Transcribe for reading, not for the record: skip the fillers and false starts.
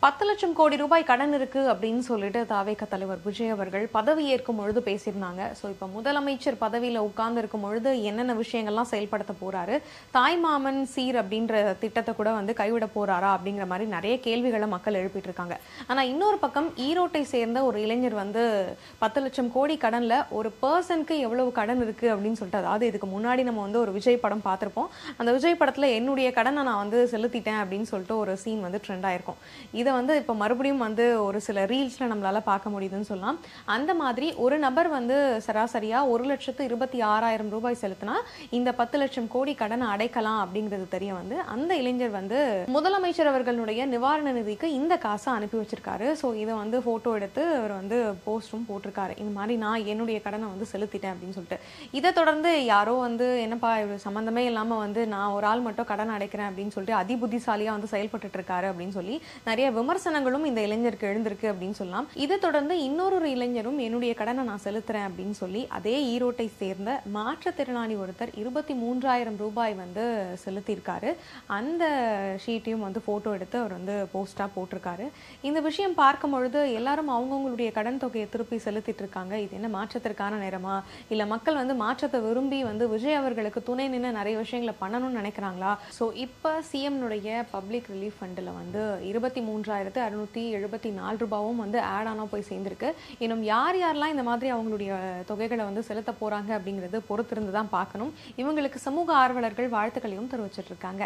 10 லட்சம் கோடி ரூபாய் கடன் இருக்கு அப்படின்னு சொல்லிட்டு தாவேக தலைவர் விஜய் அவர்கள் பதவி ஏற்கும் பொழுது பேசியிருந்தாங்க. ஸோ இப்போ முதலமைச்சர் பதவியில் உட்கார்ந்து இருக்கும் பொழுது என்னென்ன விஷயங்கள்லாம் செயல்படுத்த போறாரு, தாய்மாமன் சீர் அப்படின்ற திட்டத்தை கூட வந்து கைவிட போறாரா அப்படிங்கிற மாதிரி நிறைய கேள்விகளை மக்கள் எழுப்பிட்டு இருக்காங்க. ஆனா இன்னொரு பக்கம் ஈரோட்டை சேர்ந்த ஒரு இளைஞர் வந்து 10 லட்சம் கோடி கடன்ல ஒரு பர்சனுக்கு எவ்வளவு கடன் இருக்கு அப்படின்னு சொல்லிட்டு, அதாவது இதுக்கு முன்னாடி நம்ம வந்து ஒரு விஜய் படம் பார்த்திருப்போம். அந்த விஜய் படத்துல என்னுடைய கடனை நான் வந்து செலுத்திட்டேன் அப்படின்னு சொல்லிட்டு ஒரு சீன் வந்து ட்ரெண்ட் ஆயிருக்கும். இதை வந்து இப்போ மறுபடியும் வந்து ஒரு சில ரீல்ஸ்ல நம்மளால பார்க்க முடியுதுன்னு சொல்லலாம். அந்த மாதிரி ஒரு நபர் வந்து சராசரியா 1,26,000 ரூபாய் செலுத்தினா இந்த 10 லட்சம் கோடி கடனை அடைக்கலாம் அப்படிங்கிறது தெரிய வந்து அந்த இளைஞர் வந்து முதலமைச்சர் அவர்களுடைய நிவாரண நிதிக்கு இந்த காசை அனுப்பி வச்சிருக்காரு. ஸோ இதை வந்து போட்டோ எடுத்து அவர் வந்து போஸ்டும் போட்டிருக்காரு. இந்த மாதிரி நான் என்னுடைய கடனை வந்து செலுத்திட்டேன் அப்படின்னு சொல்லிட்டு. இதை தொடர்ந்து யாரோ வந்து என்னப்பா இவர் சம்பந்தமே இல்லாம வந்து நான் ஒரு ஆள் மட்டும் கடன் அடைக்கிறேன் அப்படின்னு சொல்லிட்டு அதிபுத்திசாலியா வந்து செயல்பட்டு இருக்காரு அப்படின்னு சொல்லி நிறைய விமர்சனங்களும் இந்த இளைஞருக்கு எழுந்திருக்கு அப்படின்னு சொல்லலாம். இதை தொடர்ந்து இன்னொரு இளைஞரும் என்னுடைய கடனை நான் செலுத்துறேன் அப்படின்னு சொல்லி அதே ஈரோட்டை சேர்ந்த மாற்றுத்திறனாளி ஒருத்தர் 23,000 ரூபாய் வந்து செலுத்தியிருக்காரு. அந்த ஷீட்டையும் வந்து போட்டோ எடுத்து அவர் வந்து போஸ்டா போட்டிருக்காரு. இந்த விஷயம் பார்க்கும் பொழுது எல்லாரும் அவங்கவுங்களுடைய கடன் தொகையை திருப்பி செலுத்திட்டு இருக்காங்க. இது என்ன மாற்றத்திற்கான நேரமா, இல்ல மக்கள் வந்து மாற்றத்தை விரும்பி வந்து விஜய் அவர்களுக்கு துணை நின்று நிறைய விஷயங்களை பண்ணணும்னு நினைக்கிறாங்களா? ஸோ இப்போ சிஎம்னுடைய பப்ளிக் ரிலீஃப் ஃபண்டில் வந்து 23,674 ரூபாவும் வந்து ஆட் ஆனா போய் சேர்ந்திருக்கு. இன்னும் யாரெல்லாம் இந்த மாதிரி அவங்களுடைய தொகைகளை வந்து செலுத்த போறாங்க அப்படிங்கிறது பொறுத்திருந்து தான் பார்க்கணும். இவங்களுக்கு சமூக ஆர்வலர்கள் வாழ்த்துக்களையும் தெரிவிச்சிட்டு இருக்காங்க.